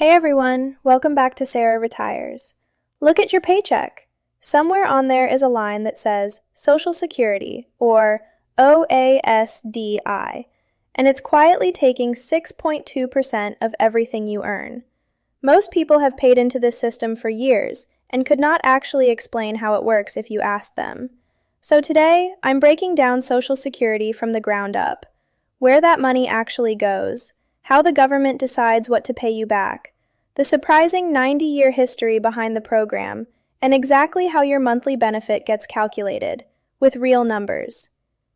Hey everyone, welcome back to Sara Retires. Look at your paycheck. Somewhere on there is a line that says Social Security, or OASDI, and it's quietly taking 6.2% of everything you earn. Most people have paid into this system for years and could not actually explain how it works if you asked them. So today, I'm breaking down Social Security from the ground up, where that money actually goes, how the government decides what to pay you back, the surprising 90-year history behind the program, and exactly how your monthly benefit gets calculated, with real numbers.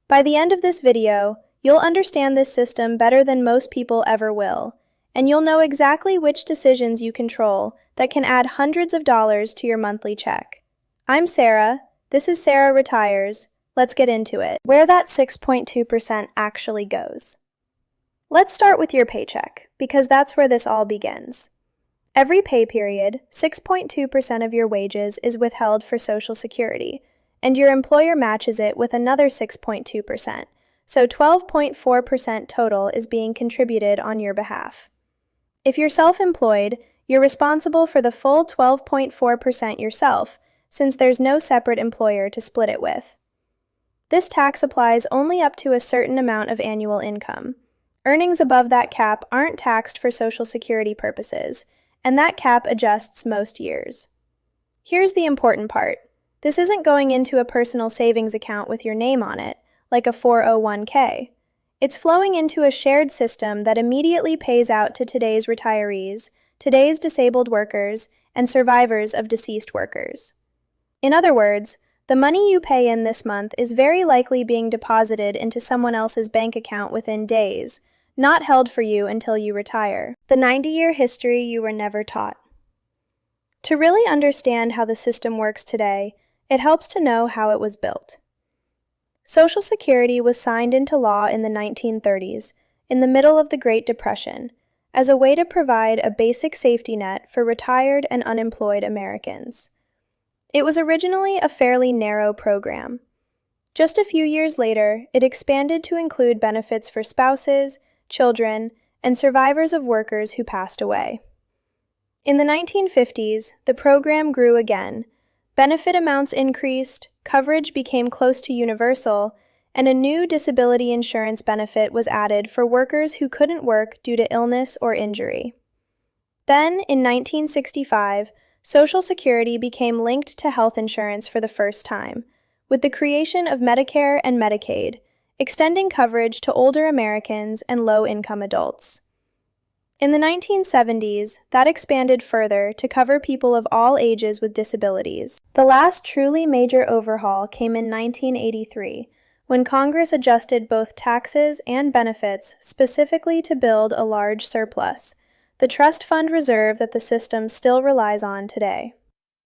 By the end of this video, you'll understand this system better than most people ever will, and you'll know exactly which decisions you control that can add hundreds of dollars to your monthly check. I'm Sara. This is Sara Retires. Let's get into it. Where that 6.2% actually goes. Let's start with your paycheck, because that's where this all begins. Every pay period, 6.2% of your wages is withheld for Social Security, and your employer matches it with another 6.2%, so 12.4% total is being contributed on your behalf. If you're self-employed, you're responsible for the full 12.4% yourself, since there's no separate employer to split it with. This tax applies only up to a certain amount of annual income. Earnings above that cap aren't taxed for Social Security purposes, and that cap adjusts most years. Here's the important part. This isn't going into a personal savings account with your name on it, like a 401k. It's flowing into a shared system that immediately pays out to today's retirees, today's disabled workers, and survivors of deceased workers. In other words, the money you pay in this month is very likely being deposited into someone else's bank account within days, not held for you until you retire. The 90-year history you were never taught. To really understand how the system works today, it helps to know how it was built. Social Security was signed into law in the 1930s, in the middle of the Great Depression, as a way to provide a basic safety net for retired and unemployed Americans. It was originally a fairly narrow program. Just a few years later, it expanded to include benefits for spouses, children, and survivors of workers who passed away. In the 1950s, the program grew again. Benefit amounts increased, coverage became close to universal, and a new disability insurance benefit was added for workers who couldn't work due to illness or injury. Then, in 1965, Social Security became linked to health insurance for the first time, with the creation of Medicare and Medicaid, extending coverage to older Americans and low-income adults. In the 1970s, that expanded further to cover people of all ages with disabilities. The last truly major overhaul came in 1983, when Congress adjusted both taxes and benefits specifically to build a large surplus, the trust fund reserve that the system still relies on today.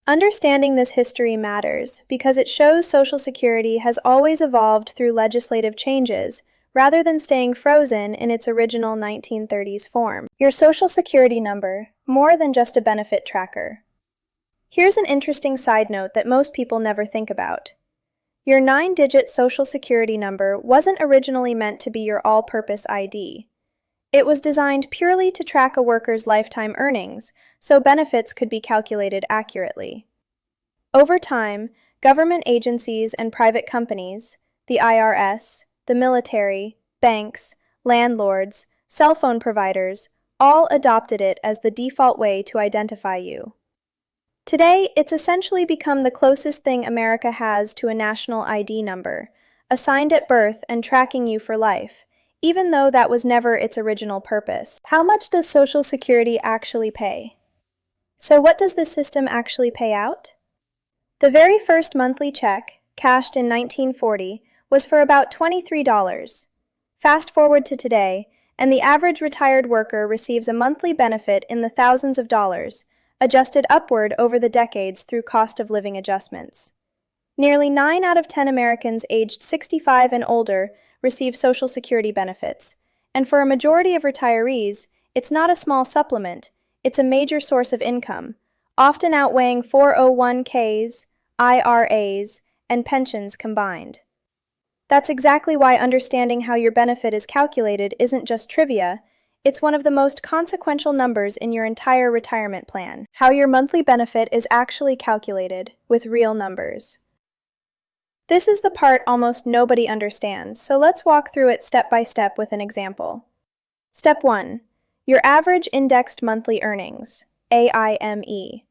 Understanding this history matters because it shows Social Security has always evolved through legislative changes, rather than staying frozen in its original 1930s form. Your Social Security number, more than just a benefit tracker. Here's an interesting side note that most people never think about. Your 9-digit Social Security number wasn't originally meant to be your all-purpose ID. It was designed purely to track a worker's lifetime earnings, so benefits could be calculated accurately. Over time, government agencies and private companies, the IRS, the military, banks, landlords, cell phone providers, all adopted it as the default way to identify you. Today, it's essentially become the closest thing America has to a national ID number, assigned at birth and tracking you for life, even though that was never its original purpose. How much does Social Security actually pay? So what does this system actually pay out? The very first monthly check, cashed in 1940, was for about $23. Fast forward to today, and the average retired worker receives a monthly benefit in the thousands of dollars, adjusted upward over the decades through cost of living adjustments. Nearly 9 out of 10 Americans aged 65 and older receive Social Security benefits, and for a majority of retirees, it's not a small supplement, it's a major source of income, often outweighing 401ks, IRAs, and pensions combined. That's exactly why understanding how your benefit is calculated isn't just trivia, It's one of the most consequential numbers in your entire retirement plan. How your monthly benefit is actually calculated with real numbers. This is the part almost nobody understands, so let's walk through it step by step with an example. Step 1. Your average indexed monthly earnings, AIME.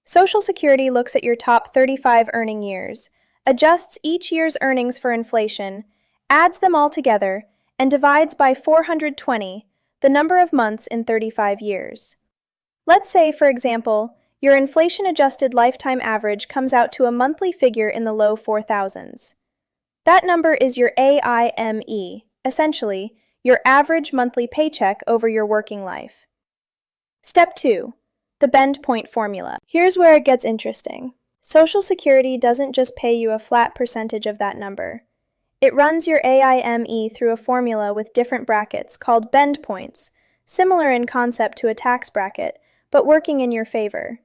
Social Security looks at your top 35 earning years, adjusts each year's earnings for inflation, adds them all together, and divides by 420, the number of months in 35 years. Let's say, for example, your inflation-adjusted lifetime average comes out to a monthly figure in the low 4,000s. That number is your AIME, essentially, your average monthly paycheck over your working life. Step 2. The bend point formula. Here's where it gets interesting. Social Security doesn't just pay you a flat percentage of that number. It runs your AIME through a formula with different brackets called bend points, similar in concept to a tax bracket, but working in your favor.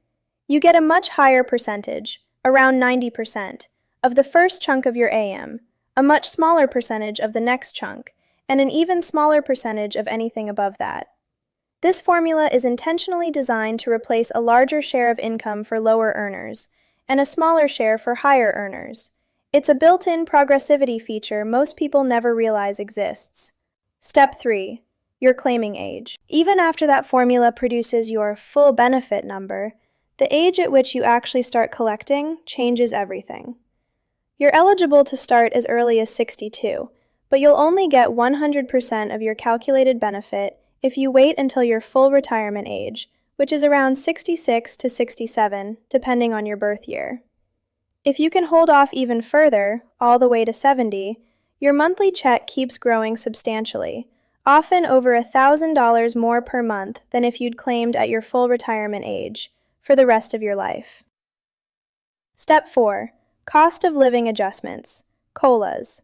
You get a much higher percentage, around 90%, of the first chunk of your AM, a much smaller percentage of the next chunk, and an even smaller percentage of anything above that. This formula is intentionally designed to replace a larger share of income for lower earners and a smaller share for higher earners. It's a built-in progressivity feature most people never realize exists. Step 3. Your claiming age. Even after that formula produces your full benefit number, the age at which you actually start collecting changes everything. You're eligible to start as early as 62, but you'll only get 100% of your calculated benefit if you wait until your full retirement age, which is around 66 to 67, depending on your birth year. If you can hold off even further, all the way to 70, your monthly check keeps growing substantially, often over $1,000 more per month than if you'd claimed at your full retirement age, for the rest of your life. Step 4. Cost of living adjustments, COLAs.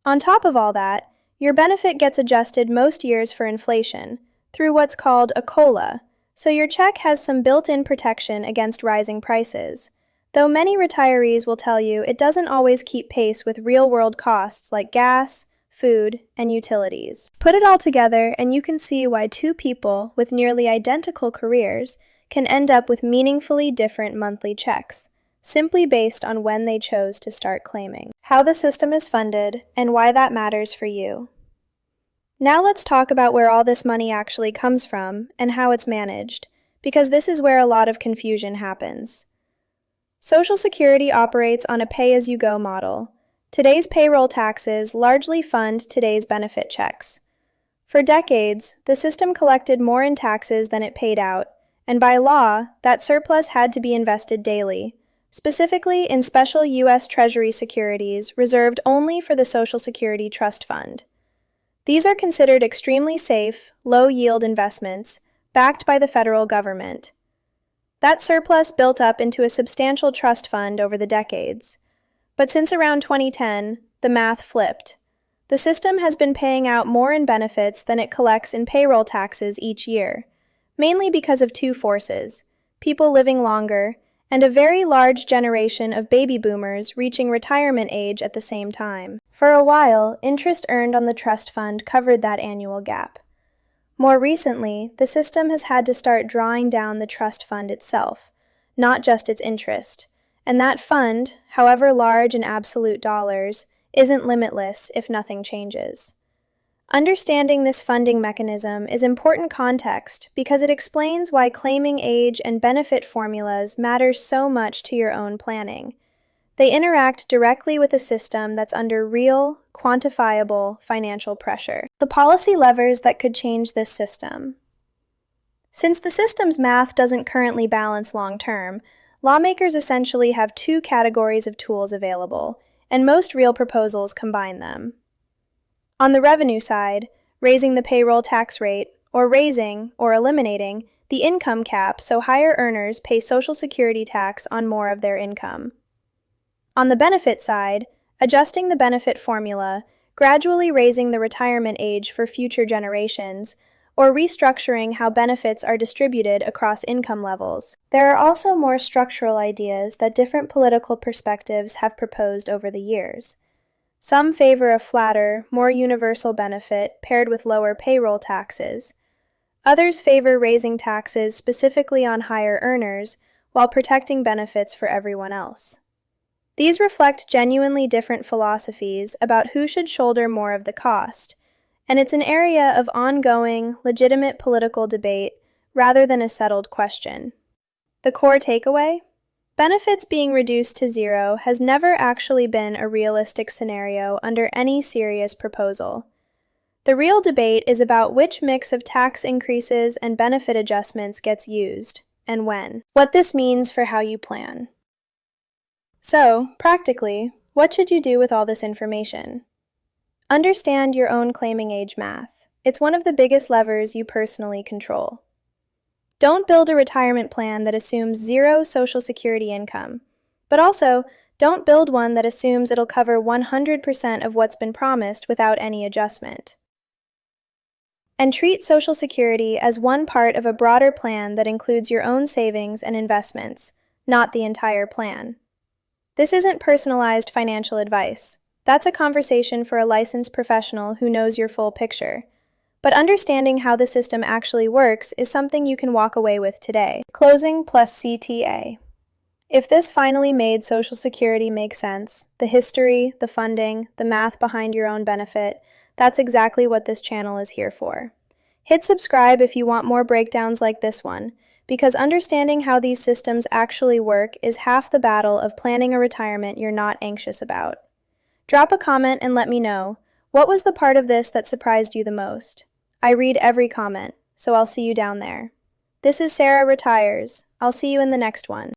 On top of all that, your benefit gets adjusted most years for inflation, through what's called a COLA, so your check has some built-in protection against rising prices, though many retirees will tell you it doesn't always keep pace with real-world costs like gas, food, and utilities. Put it all together and you can see why two people with nearly identical careers can end up with meaningfully different monthly checks, simply based on when they chose to start claiming. How the system is funded, and why that matters for you. Now let's talk about where all this money actually comes from and how it's managed, because this is where a lot of confusion happens. Social Security operates on a pay-as-you-go model. Today's payroll taxes largely fund today's benefit checks. For decades, the system collected more in taxes than it paid out, and by law, that surplus had to be invested daily, specifically in special U.S. Treasury securities reserved only for the Social Security Trust Fund. These are considered extremely safe, low-yield investments, backed by the federal government. That surplus built up into a substantial trust fund over the decades. But since around 2010, the math flipped. The system has been paying out more in benefits than it collects in payroll taxes each year, mainly because of two forces: people living longer, and a very large generation of baby boomers reaching retirement age at the same time. For a while, interest earned on the trust fund covered that annual gap. More recently, the system has had to start drawing down the trust fund itself, not just its interest, and that fund, however large in absolute dollars, isn't limitless if nothing changes. Understanding this funding mechanism is important context because it explains why claiming age and benefit formulas matter so much to your own planning. They interact directly with a system that's under real, quantifiable financial pressure. The policy levers that could change this system. Since the system's math doesn't currently balance long-term, lawmakers essentially have two categories of tools available, and most real proposals combine them. On the revenue side, raising the payroll tax rate, or raising, or eliminating, the income cap so higher earners pay Social Security tax on more of their income. On the benefit side, adjusting the benefit formula, gradually raising the retirement age for future generations, or restructuring how benefits are distributed across income levels. There are also more structural ideas that different political perspectives have proposed over the years. Some favor a flatter, more universal benefit paired with lower payroll taxes. Others favor raising taxes specifically on higher earners while protecting benefits for everyone else. These reflect genuinely different philosophies about who should shoulder more of the cost, and it's an area of ongoing, legitimate political debate rather than a settled question. The core takeaway? Benefits being reduced to zero has never actually been a realistic scenario under any serious proposal. The real debate is about which mix of tax increases and benefit adjustments gets used, and when. What this means for how you plan. So, practically, what should you do with all this information? Understand your own claiming age math. It's one of the biggest levers you personally control. Don't build a retirement plan that assumes zero Social Security income, but also don't build one that assumes it'll cover 100% of what's been promised without any adjustment. And treat Social Security as one part of a broader plan that includes your own savings and investments, not the entire plan. This isn't personalized financial advice. That's a conversation for a licensed professional who knows your full picture. But understanding how the system actually works is something you can walk away with today. Closing plus CTA. If this finally made Social Security make sense, the history, the funding, the math behind your own benefit, that's exactly what this channel is here for. Hit subscribe if you want more breakdowns like this one, because understanding how these systems actually work is half the battle of planning a retirement you're not anxious about. Drop a comment and let me know, what was the part of this that surprised you the most? I read every comment, so I'll see you down there. This is Sara Retires. I'll see you in the next one.